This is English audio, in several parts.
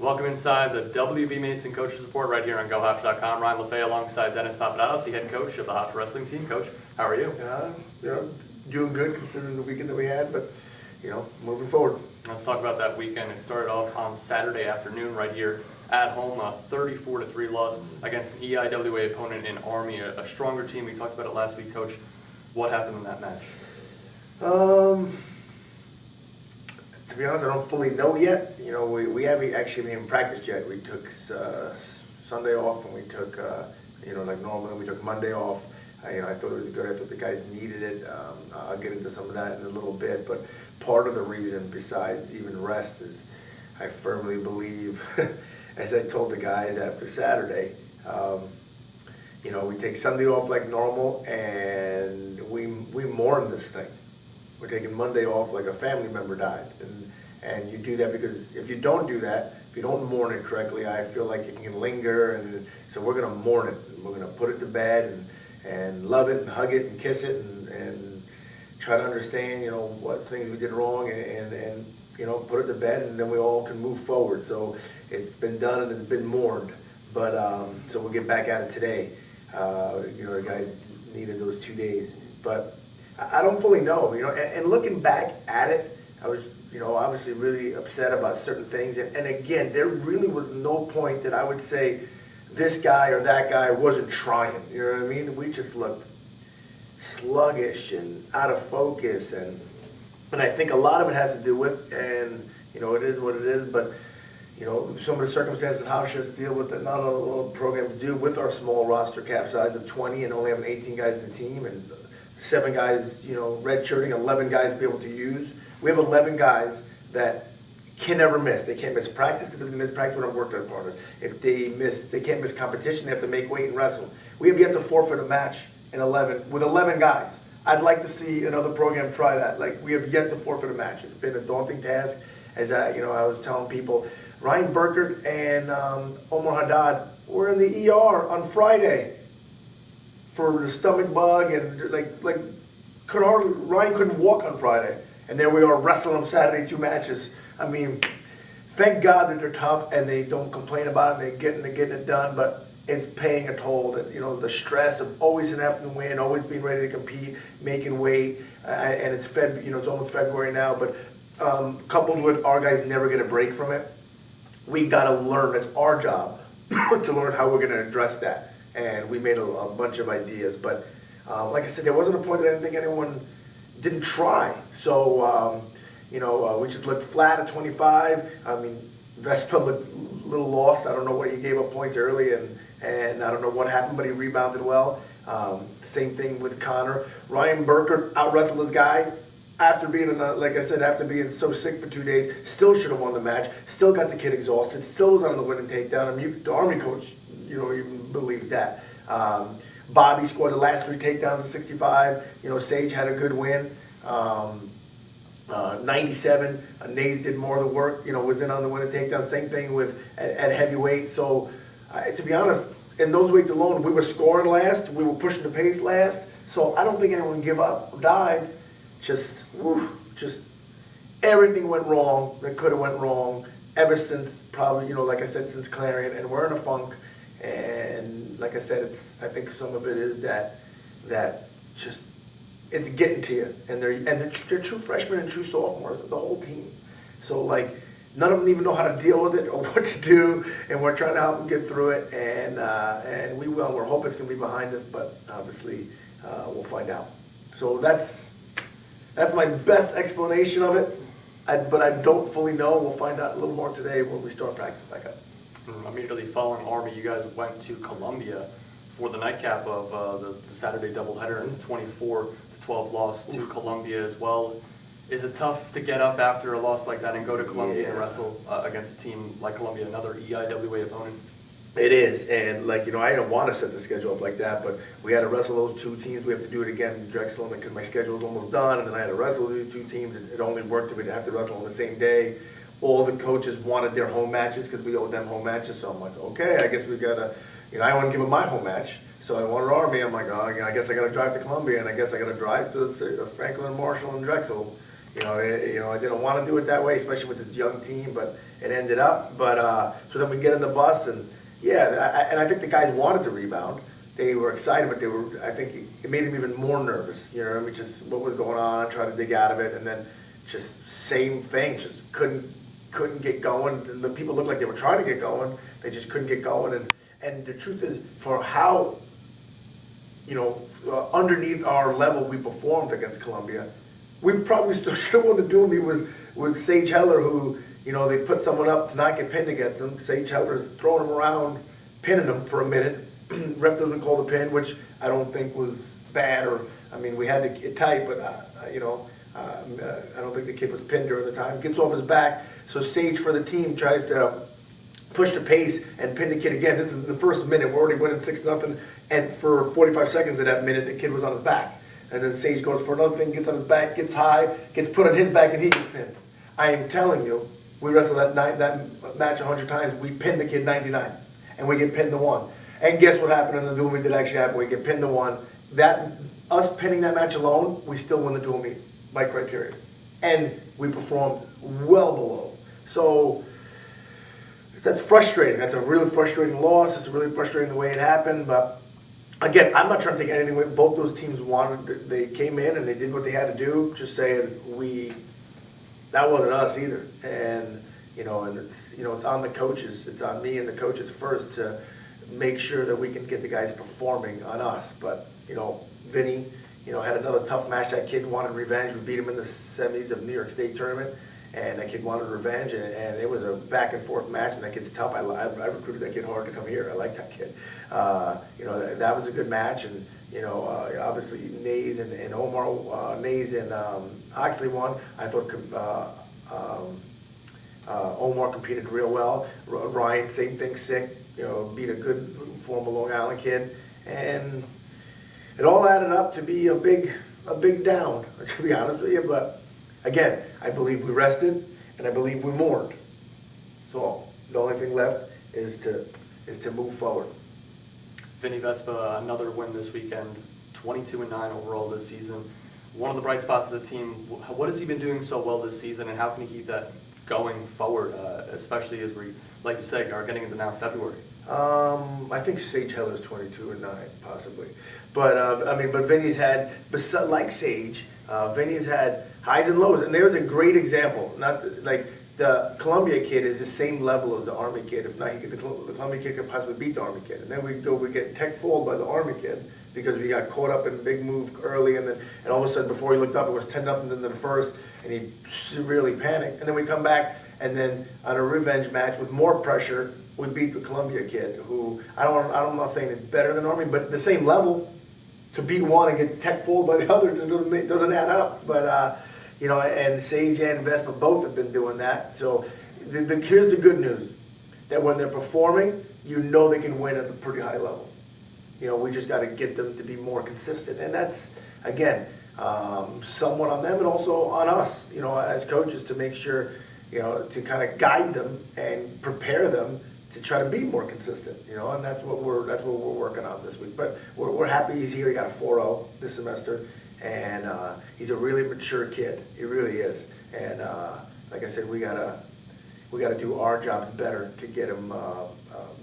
Welcome inside the WB Mason Coaches Report right here on GoHofstra.com. Ryan LaFay alongside Dennis Papadatos, the head coach of the Hofstra wrestling team. Coach, how are you? Doing good considering the weekend that we had, but moving forward. Let's talk about that weekend. It started off on Saturday afternoon right here at home, a 34-3 loss against an EIWA opponent in Army, a stronger team. We talked about it last week, Coach. What happened in that match? To be honest, I don't fully know yet. We haven't actually even practiced yet. We took Sunday off, and we took, like normally, we took Monday off. I thought it was good. I thought the guys needed it. I'll get into some of that in a little bit. But part of the reason, besides even rest, is I firmly believe, as I told the guys after Saturday, we take Sunday off like normal, and we mourn this thing. We're taking Monday off like a family member died. And you do that because if you don't do that, if you don't mourn it correctly, I feel like it can linger. And so we're going to mourn it. We're going to put it to bed and love it and hug it and kiss it and try to understand, what things we did wrong and put it to bed, and then we all can move forward. So it's been done and it's been mourned. But so we'll get back at it today. The guys needed those 2 days. But I don't fully know, and looking back at it, I was, obviously really upset about certain things. And again, there really was no point that I would say this guy or that guy wasn't trying. You know what I mean? We just looked sluggish and out of focus. And I think a lot of it has to do with, and, it is what it is, but, some of the circumstances Hofstra has to deal with that not all programs do with our small roster cap size of 20 and only having 18 guys in the team and 7 guys, redshirting, 11 guys to be able to use. We have 11 guys that can never miss. They can't miss practice because if they miss practice, we don't work their partners. If they can't miss competition, they have to make weight and wrestle. We have yet to forfeit a match with 11 guys. I'd like to see another program try that. Like, we have yet to forfeit a match. It's been a daunting task. As I was telling people, Ryan Burkert and Omar Haddad were in the ER on Friday for the stomach bug, and Ryan couldn't walk on Friday, and there we are wrestling on Saturday 2 matches. I mean, thank God that they're tough and they don't complain about it. They're getting it done, but it's paying a toll. That the stress of always having to win, always being ready to compete, making weight, and it's it's almost February now, but coupled with our guys never get a break from it. We got to learn. It's our job to learn how we're going to address that. And we made a bunch of ideas, but like I said, there wasn't a point that I didn't think anyone didn't try. So, we just looked flat at 25. I mean, Vespa looked a little lost. I don't know what he gave up points early, and I don't know what happened, but he rebounded well. Same thing with Connor. Ryan Burkert out-wrestled his guy. After being, after being so sick for 2 days, still should have won the match, still got the kid exhausted, still was on the winning takedown. I mean, the Army coach, even believes that. Bobby scored the last 3 takedowns at 65. Sage had a good win. 97, Nays did more of the work, was in on the winning takedown. Same thing with at heavyweight. So, to be honest, in those weights alone, we were scoring last, we were pushing the pace last. So I don't think anyone gave up or died. Just everything went wrong that could have went wrong ever since probably, like I said, since Clarion, and we're in a funk. And like I said, I think some of it is that just it's getting to you, and they're true freshmen and true sophomores, the whole team. So none of them even know how to deal with it or what to do, and we're trying to help them get through it, and we will. We're hoping it's going to be behind us, but obviously we'll find out. So that's my best explanation of it, but I don't fully know. We'll find out a little more today when we start practice back up. Immediately following Army, you guys went to Columbia for the nightcap of the Saturday doubleheader, and 24-12 loss to Columbia as well. Is it tough to get up after a loss like that and go to Columbia and wrestle against a team like Columbia, another EIWA opponent? It is, and I didn't want to set the schedule up like that, but we had to wrestle those 2 teams. We have to do it again in Drexel because my schedule was almost done, and then I had to wrestle these 2 teams. It only worked if we'd have to wrestle on the same day. All the coaches wanted their home matches because we owed them home matches, so I'm like, okay, I guess we gotta, I want to give them my home match, so I wanted Army. I'm like, oh, I guess I gotta drive to Columbia, and I guess I gotta drive to Franklin, Marshall, and Drexel, I didn't want to do it that way, especially with this young team, but it ended up. But so then we get in the bus, and yeah, and I think the guys wanted to rebound. They were excited, but I think it made them even more nervous. I mean, just what was going on, trying to dig out of it, and then just same thing, just couldn't get going. And the people looked like they were trying to get going, they just couldn't get going. And the truth is, for how underneath our level we performed against Columbia, we probably still should have won the duel with Sage Heller, who, they put someone up to not get pinned against him. Sage Heller's throwing him around, pinning him for a minute. Ref doesn't call the pin, which I don't think was bad, we had to get tight, but, I don't think the kid was pinned during the time. Gets off his back, so Sage for the team tries to push the pace and pin the kid again. This is the first minute, we're already winning 6-0, and for 45 seconds of that minute, the kid was on his back. And then Sage goes for another thing, gets on his back, gets high, gets put on his back, and he gets pinned. I am telling you, we wrestled that match 100 times, we pinned the kid 99, and we get pinned to 1. And guess what happened in the dual meet that actually happened? We get pinned to 1. Us pinning that match alone, we still win the dual meet by criteria. And we performed well below. So that's frustrating. That's a really frustrating loss. It's really frustrating the way it happened. But again, I'm not trying to take anything away. Both those teams wanted, they came in and they did what they had to do. Just saying, that wasn't us either. And it's on the coaches. It's on me and the coaches first to make sure that we can get the guys performing on us. But Vinny, had another tough match. That kid wanted revenge. We beat him in the semis of New York State tournament, and that kid wanted revenge, and it was a back and forth match, and that kid's tough. I recruited that kid hard to come here. I like that kid. That was a good match, and obviously Nays and Omar, Nays and Oxley won. I thought Omar competed real well. Ryan, same thing, sick. Beat a good former Long Island kid, and it all added up to be a big down, to be honest with you. But again, I believe we rested, and I believe we mourned. So the only thing left is to move forward. Vinny Vespa, another win this weekend, 22-9 overall this season. One of the bright spots of the team. What has he been doing so well this season, and how can he keep that going forward, especially as we, like you say, are getting into now February? I think Sage Heller's 22-9, possibly. But but Vinny's had, like Sage, Vinny's had highs and lows, and there's a great example. Not like the Columbia kid is the same level as the Army kid. If not, the Columbia kid could possibly beat the Army kid. And then we get tech fooled by the Army kid because we got caught up in a big move early, and all of a sudden before he looked up, it was 10-0 into the first, and he really panicked. And then we come back, and then on a revenge match with more pressure, we beat the Columbia kid, who I'm not saying is better than Army, but the same level. To beat one and get tech fooled by the other doesn't add up. But and Sage and Vespa both have been doing that. So here's the good news: that when they're performing, they can win at a pretty high level. We just got to get them to be more consistent, and that's again somewhat on them and also on us. As coaches, to make sure to kind of guide them and prepare them to try to be more consistent, and that's what we're working on this week. But we're happy he's here. He got a 4.0 this semester, and he's a really mature kid. He really is. And like I said, we gotta do our jobs better to get him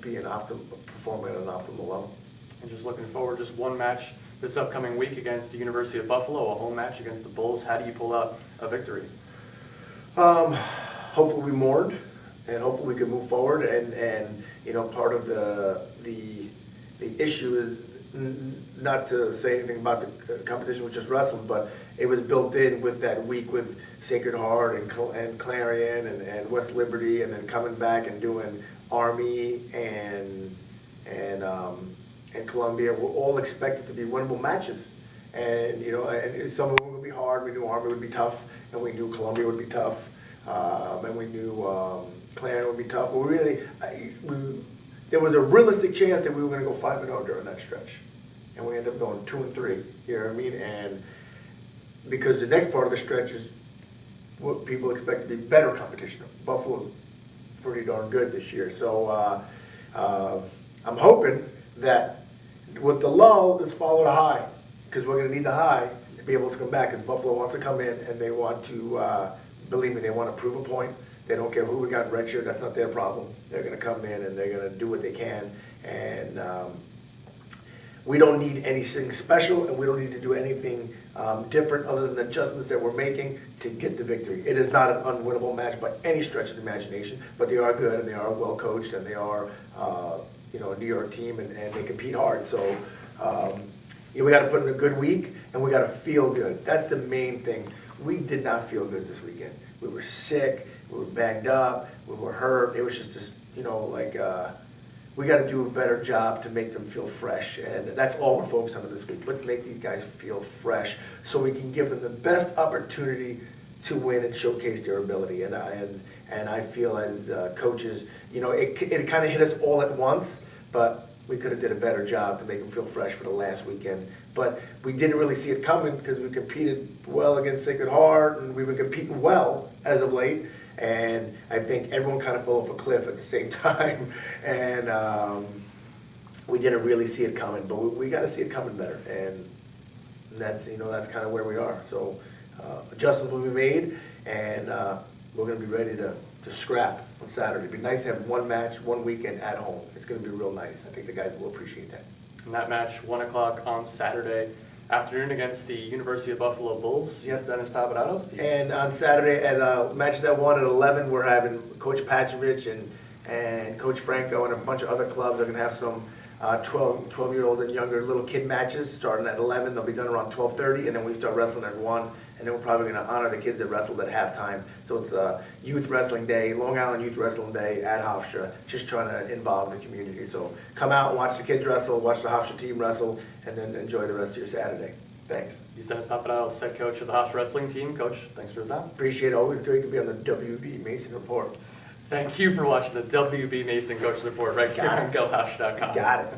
performing at an optimal level. And just looking forward, just one match this upcoming week against the University of Buffalo, a home match against the Bulls. How do you pull out a victory? Hopefully we mourned. And hopefully we can move forward, and part of the issue is not to say anything about the competition we just wrestled, but it was built in with that week with Sacred Heart and Clarion and West Liberty, and then coming back and doing Army and Columbia were all expected to be winnable matches, and and some of them would be hard. We knew Army would be tough, and we knew Columbia would be tough, and we knew Clarion would be tough. But there was a realistic chance that we were going to go 5-0 during that stretch, and we ended up going 2-3. You know what I mean? And because the next part of the stretch is what people expect to be better competition. Buffalo's pretty darn good this year, so I'm hoping that with the lull, let's follow the high, because we're going to need the high be able to come back, because Buffalo wants to come in and they want to, believe me, they want to prove a point. They don't care who we got in red shirt, that's not their problem. They're gonna come in and they're gonna do what they can, and we don't need anything special, and we don't need to do anything different other than the adjustments that we're making to get the victory. It is not an unwinnable match by any stretch of the imagination, but they are good, and they are well coached, and they are a New York team, and they compete hard. So we got to put in a good week, and we got to feel good. That's the main thing. We did not feel good this weekend. We were sick, we were banged up, we were hurt. It was just this, we got to do a better job to make them feel fresh, and that's all we're focused on this week. Let's make these guys feel fresh so we can give them the best opportunity to win and showcase their ability. And I feel as coaches, it kind of hit us all at once, but we could have did a better job to make them feel fresh for the last weekend. But we didn't really see it coming because we competed well against Sacred Heart, and we've been competing well as of late. And I think everyone kind of fell off a cliff at the same time, and we didn't really see it coming. But we got to see it coming better, and that's that's kind of where we are. So adjustments will be made, and we're going to be ready to scrap on Saturday. It'd be nice to have one match, one weekend at home. It's going to be real nice. I think the guys will appreciate that. And that match, 1 o'clock on Saturday afternoon against the University of Buffalo Bulls. Yes. Dennis Papadatos. And on Saturday at match that 1 at 11, we're having Coach Pachovich and Coach Franco and a bunch of other clubs are going to have some 12-year-old and younger little kid matches starting at 11. They'll be done around 12:30, and then we start wrestling at 1. And then we're probably going to honor the kids that wrestled at halftime. So it's Youth Wrestling Day, Long Island Youth Wrestling Day at Hofstra, just trying to involve the community. So come out and watch the kids wrestle, watch the Hofstra team wrestle, and then enjoy the rest of your Saturday. Thanks. He's Dennis Papadatos, head coach of the Hofstra wrestling team. Coach, thanks for the time. Appreciate it. Always great to be on the WB Mason Report. Thank you for watching the WB Mason Coach Report right here on GoHofstra.com. Got it.